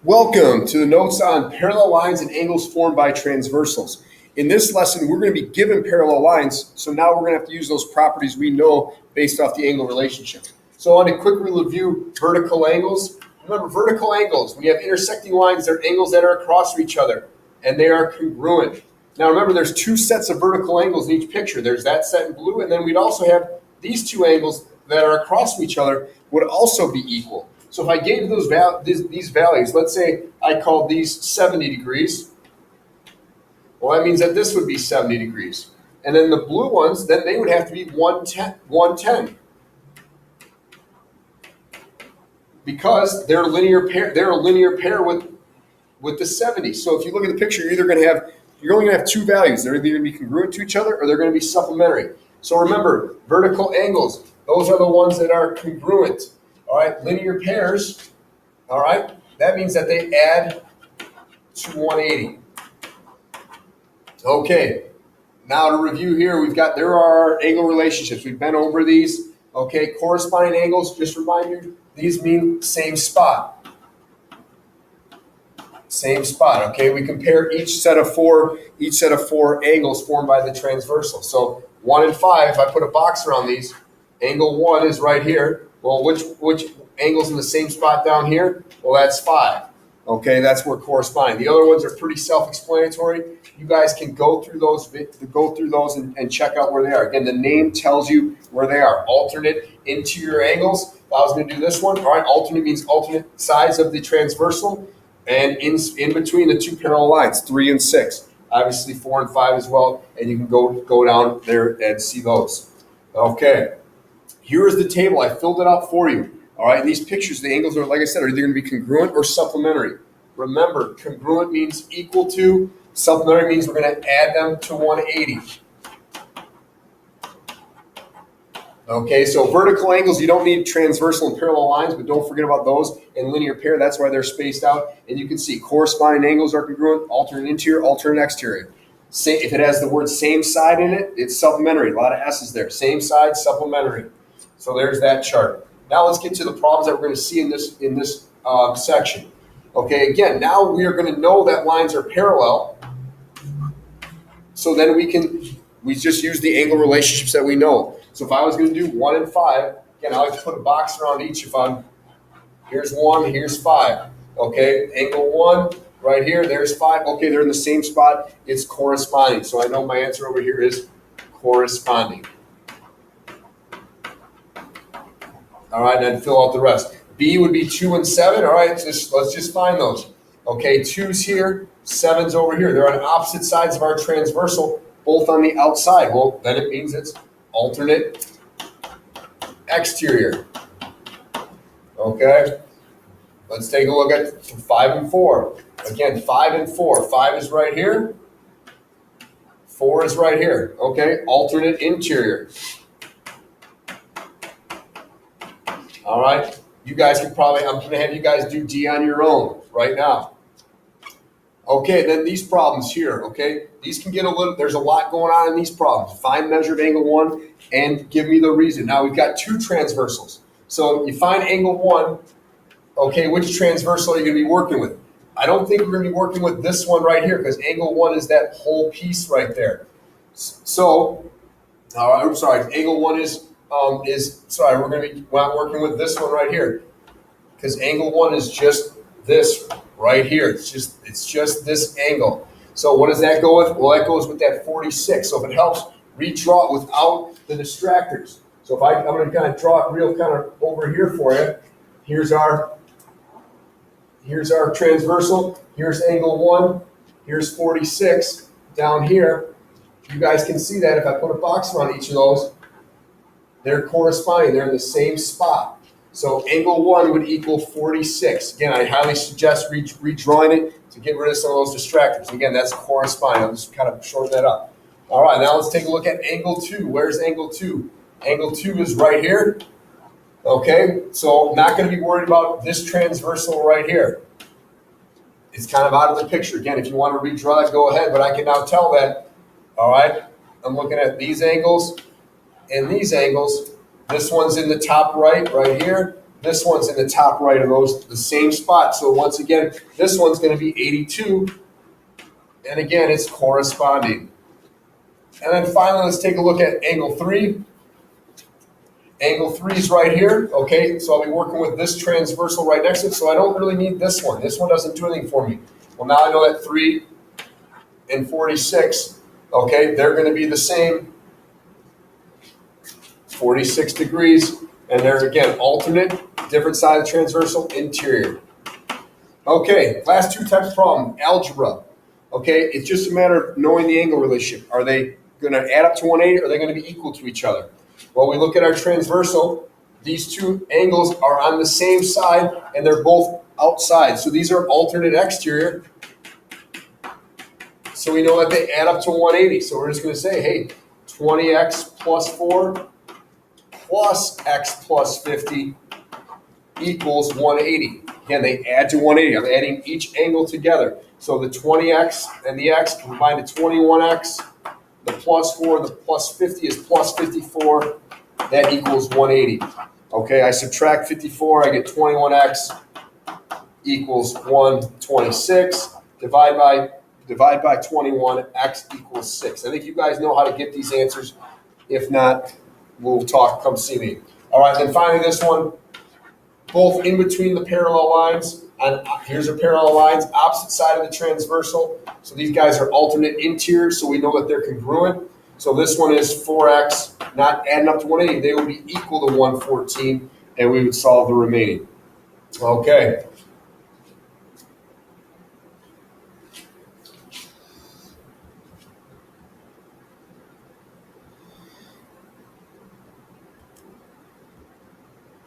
Welcome to the notes on parallel lines and angles formed by transversals. In this lesson, we're going to be given parallel lines, so now we're going to have to use those properties we know based off the angle relationship. So on a quick review, vertical angles. Remember, vertical angles, when you have intersecting lines, they're angles that are across each other, and they are congruent. Now remember, there's two sets of vertical angles in each picture. There's that set in blue, and then we'd also have these two angles that are across from each other would also be equal. So if I gave these values, let's say I called these 70 degrees, well, that means that this would be 70 degrees. And then the blue ones, then they would have to be 110. Because they're a linear pair with the 70. So if you look at the picture, you're only going to have two values. They're either going to be congruent to each other or they're going to be supplementary. So remember, vertical angles, those are the ones that are congruent. All right, linear pairs, all right, that means that they add to 180. Okay, now to review here, there are angle relationships. We've been over these. Okay, corresponding angles, just remind you, these mean same spot. Same spot, okay? We compare each set of four angles formed by the transversal. So 1 and 5, if I put a box around these, angle 1 is right here. Well, which angle's in the same spot down here? Well, that's 5. Okay, that's where corresponding. The other ones are pretty self-explanatory. You guys can go through those and check out where they are. Again, the name tells you where they are. Alternate interior angles. If I was going to do this one, all right, alternate means alternate sides of the transversal, and in between the two parallel lines, 3 and 6. Obviously 4 and 5 as well, and you can go down there and see those. Okay. Here is the table. I filled it out for you. All right, in these pictures, the angles are, like I said, are either going to be congruent or supplementary. Remember, congruent means equal to, supplementary means we're going to add them to 180. Okay, so vertical angles, you don't need transversal and parallel lines, but don't forget about those. And linear pair, that's why they're spaced out. And you can see corresponding angles are congruent, alternate interior, alternate exterior. If it has the word same side in it, it's supplementary. A lot of S's there. Same side, supplementary. So there's that chart. Now let's get to the problems that we're going to see in this section. Okay, again, now we are going to know that lines are parallel. So then we just use the angle relationships that we know. So if I was going to do 1 and 5, again, I like to put a box around each. Here's 1, here's 5. Okay, angle 1 right here, there's 5. Okay, they're in the same spot. It's corresponding. So I know my answer over here is corresponding. All right, and then fill out the rest. B would be 2 and 7. All right, let's just find those. Okay, 2's here, 7's over here. They're on opposite sides of our transversal, both on the outside. Well, then it means it's alternate exterior. Okay, let's take a look at 5 and 4. Again, 5 and 4. 5 is right here. 4 is right here. Okay, alternate interior. All right, you guys I'm going to have you guys do D on your own right now. Okay, then these problems here, okay, these can get there's a lot going on in these problems. Find measure of angle 1 and give me the reason. Now we've got two transversals. So you find angle 1, okay, which transversal are you going to be working with? I don't think we're going to be working with this one right here because angle 1 is that whole piece right there. So, I'm sorry, angle 1 we're going to be not working with this one right here because angle 1 is just this right here. It's just this angle. So what does that go with? Well, that goes with that 46. So if it helps, redraw it without the distractors. So I'm going to kind of draw it real kind of over here for you. Here's our transversal. Here's angle 1. Here's 46 down here. You guys can see that if I put a box around each of those, they're corresponding. They're in the same spot. So angle 1 would equal 46. Again, I highly suggest redrawing it to get rid of some of those distractors. Again, that's corresponding. I'll just kind of shorten that up. All right, now let's take a look at angle 2. Where's angle 2? Angle 2 is right here. Okay, so I'm not going to be worried about this transversal right here. It's kind of out of the picture. Again, if you want to redraw it, go ahead, but I can now tell that, all right, I'm looking at these angles and these angles. This one's in the top right here. This one's in the top right of those, the same spot. So once again, this one's going to be 82. And again, it's corresponding. And then finally, let's take a look at angle 3. Angle 3 is right here, okay? So I'll be working with this transversal right next to it, so I don't really need this one. This one doesn't do anything for me. Well, now I know that 3 and 46, okay, they're going to be the same, 46 degrees, and they're, again, alternate, different side of the transversal, interior. Okay, last two types of problem, algebra. Okay, it's just a matter of knowing the angle relationship. Are they going to add up to 180, or are they going to be equal to each other? Well, we look at our transversal. These two angles are on the same side, and they're both outside. So these are alternate exterior. So we know that they add up to 180. So we're just going to say, hey, 20x plus 4 plus x plus 50 equals 180. Again, they add to 180. I'm adding each angle together. So the 20x and the x combine to 21x. The plus 4 and the plus 50 is plus 54. That equals 180. Okay, I subtract 54, I get 21x equals 126. Divide by 21, x equals 6. I think you guys know how to get these answers. If not, we'll talk, come see me. All right, then finally this one, both in between the parallel lines. And here's our parallel lines, opposite side of the transversal. So these guys are alternate interior, so we know that they're congruent. So this one is 4x, not adding up to 180. They would be equal to 114, and we would solve the remaining. Okay,